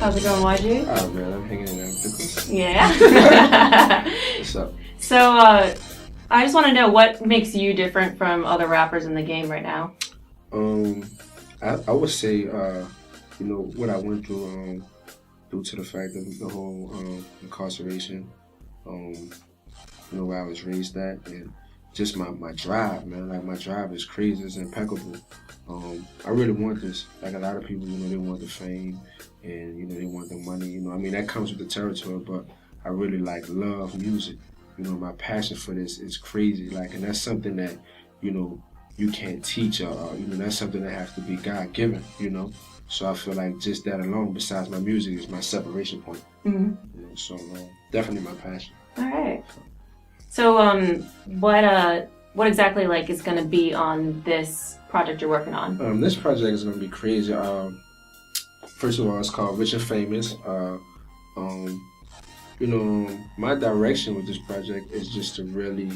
How's it going, YG? Oh man, I'm hanging in there with the cookies. Yeah. What's up? So, I just want to know what makes you different from other rappers in the game right now. I would say, what I went through, due to the fact of the whole incarceration, where I was raised at, and just my drive, man. Like my drive is crazy, it's impeccable. I really want this. Like a lot of people, they want the fame and they want the money. I mean that comes with the territory, but I really love music. My passion for this is crazy. And that's something that you can't teach, or that's something that has to be God given. So I feel like just that alone, besides my music, is my separation point. Mm-hmm. So definitely my passion. All right. So what exactly is going to be on this project you're working on? This project is going to be crazy. First of all, it's called Rich and Famous. My direction with this project is just to really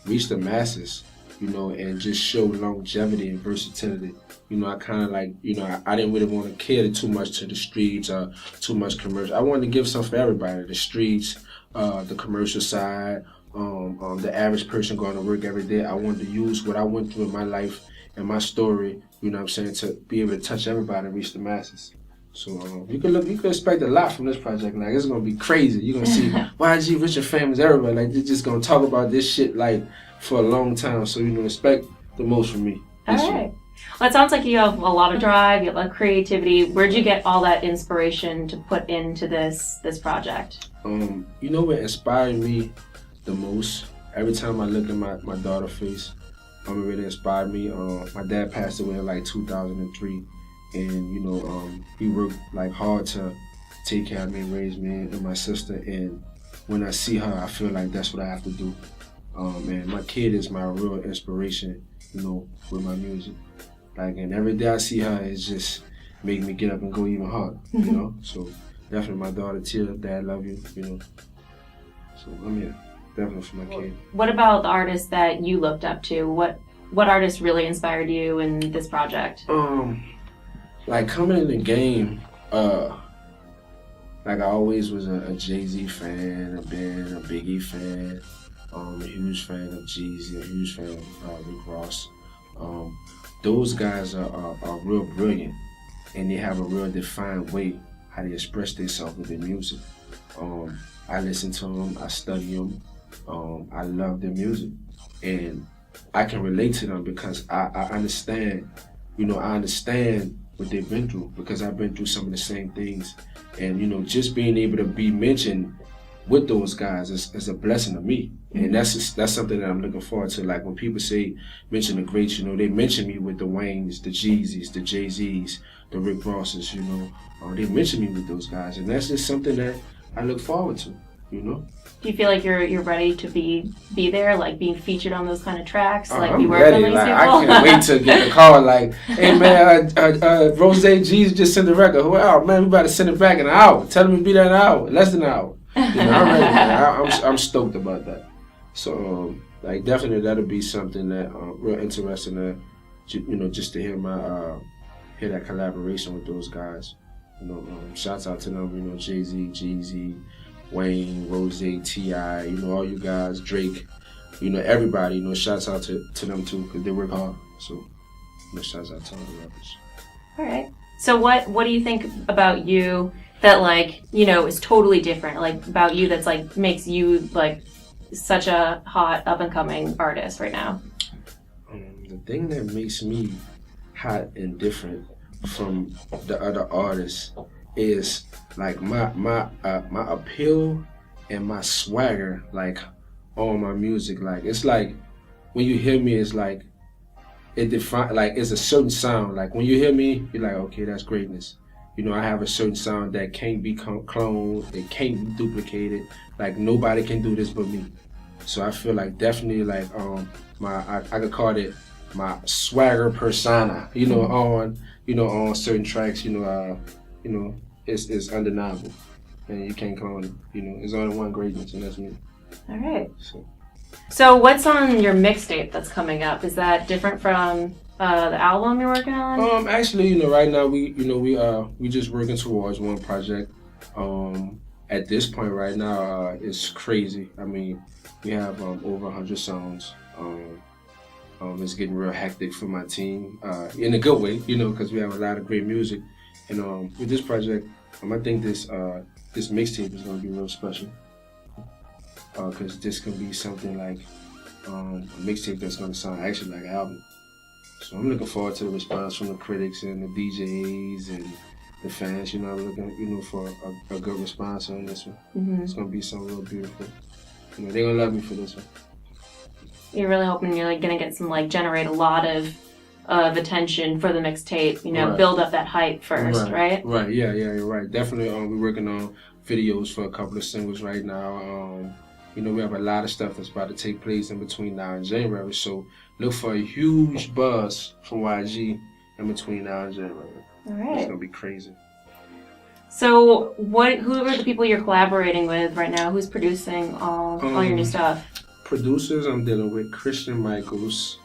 reach the masses, and just show longevity and versatility. I kind of I didn't really want to cater too much to the streets or too much commercial. I wanted to give something for everybody, the streets, the commercial side, the average person going to work every day. I wanted to use what I went through in my life and my story, to be able to touch everybody and reach the masses. So you can expect a lot from this project. It's gonna be crazy. You're gonna see YG, Rich and Famous, everybody. They're just gonna talk about this shit for a long time. So expect the most from me. All right. Well, it sounds like you have a lot of drive, you have a lot of creativity. Where'd you get all that inspiration to put into this project? What inspired me the most? Every time I look at my daughter's face, it really inspired me. My dad passed away in 2003, and he worked hard to take care of me, raise me and my sister. And when I see her, I feel like that's what I have to do. And my kid is my real inspiration, with my music. And every day I see her, it's just make me get up and go even harder, So definitely my daughter, Tia, Dad, love you, So I'm here, definitely for my kid. What about the artists that you looked up to? What artists really inspired you in this project? Coming in the game, I always was a Jay-Z fan, a Biggie fan, a huge fan of Jeezy, a huge fan of Rick Ross. Those guys are real brilliant, and they have a real defined way how they express themselves with their music. I listen to them, I study them, I love their music, and I can relate to them because I understand, I understand what they've been through because I've been through some of the same things, and just being able to be mentioned with those guys is a blessing to me. And that's something that I'm looking forward to. When people mention the greats, they mention me with the Waynes, the Jeezys, the Jay-Z's, the Rick Rosses, they mention me with those guys. And that's just something that I look forward to, Do you feel like you're ready to be there, being featured on those kind of tracks? I'm be working ready. on these people? I can't wait to get the call. Hey man, Rose G's just sent the record. Wow, man, we about to send it back in an hour. Tell them to be there in an hour, less than an hour. I'm ready. I'm stoked about that. So definitely that'll be something that real interesting. Just to hear hear that collaboration with those guys. Shouts out to them. Jay-Z, Jeezy, Wayne, Rose, T.I., all you guys, Drake, everybody, shouts out to them too, because they work hard. So, shouts out to all the rappers. All right. So what do you think about you that is totally different, about you that's makes you such a hot up and coming artist right now? The thing that makes me hot and different from the other artists is my appeal and my swagger on my music. It's when you hear me, it's it define it's a certain sound. When you hear me, you're okay, that's greatness. I have a certain sound that can't be cloned, it can't be duplicated. Nobody can do this but me. So I feel definitely I could call it my swagger persona. On certain tracks, it's undeniable, and you can't clone it. There's only one greatness, and that's me. All right. So what's on your mixtape that's coming up? Is that different from the album you're working on? Actually, right now we just working towards one project. At this point right now, it's crazy. I mean, we have over 100 songs. It's getting real hectic for my team, in a good way, because we have a lot of great music. And with this project, I think this mixtape is gonna be real special. Because this can be something like a mixtape that's gonna sound actually like an album. So I'm looking forward to the response from the critics and the DJs and the fans. I'm looking, for a good response on this one. Mm-hmm. It's gonna be something real beautiful. They're gonna love me for this one. You're really hoping you're gonna get some generate a lot of attention for the mixtape. Right. Build up that hype first, right? Right. Yeah. You're right. Definitely. We're working on videos for a couple of singles right now. We have a lot of stuff that's about to take place in between now and January. So look for a huge buzz from YG in between now and January. All right. It's gonna be crazy. So who are the people you're collaborating with right now? Who's producing all your new stuff? Producers, I'm dealing with Christian Michaels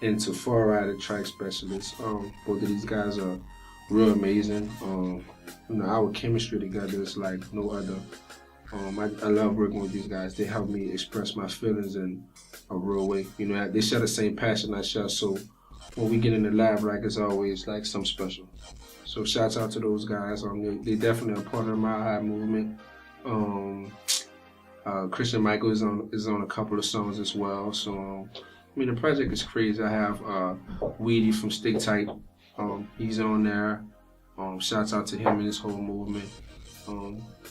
and Tafara, the track specialist. Both of these guys are real amazing. Our chemistry together is like no other. I love working with these guys. They help me express my feelings in a real way. They share the same passion I share, so when we get in the lab, it's always something special. So shouts out to those guys. They definitely are part of my high movement. Christian Michael is on a couple of songs as well. So the project is crazy. I have Weedy from Stick Tight. He's on there. Shouts out to him and his whole movement.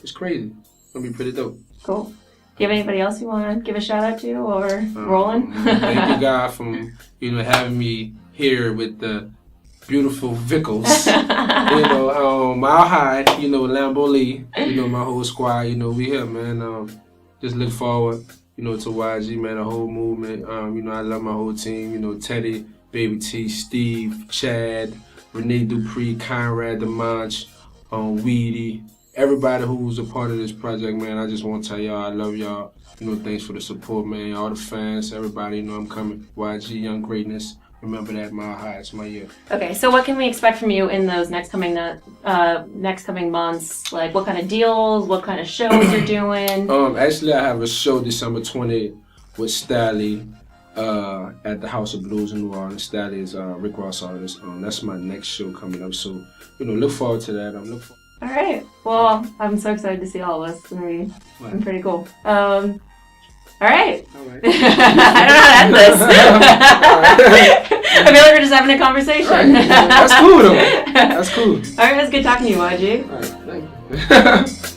It's crazy. It's gonna be pretty dope. Cool. Do you have anybody else you want to give a shout out to or rolling? Thank you, God, for having me here with the beautiful Vickles. Mile High, Lambo Lee, my whole squad, we here, man. Just look forward, to YG, man, the whole movement. I love my whole team, Teddy, Baby T, Steve, Chad, Renee Dupree, Conrad DeMonch, Weedy. Everybody who's a part of this project, man, I just want to tell y'all I love y'all. Thanks for the support, man. All the fans, everybody, I'm coming. YG, Young Greatness. Remember that, Mile High. It's my year. Okay, so what can we expect from you in those next coming months? Like, what kind of deals, what kind of shows you're doing? Actually, I have a show December 20th with Stally at the House of Blues in New Orleans. Stally is Rick Ross artist. That's my next show coming up. So, look forward to that. All right. Well, I'm so excited to see all of us. It's going to be pretty cool. All right. I don't know how to end this. I feel like we're just having a conversation. Right. That's cool, though. That's cool. All right. It was good talking to you, YG. All right. Thank you.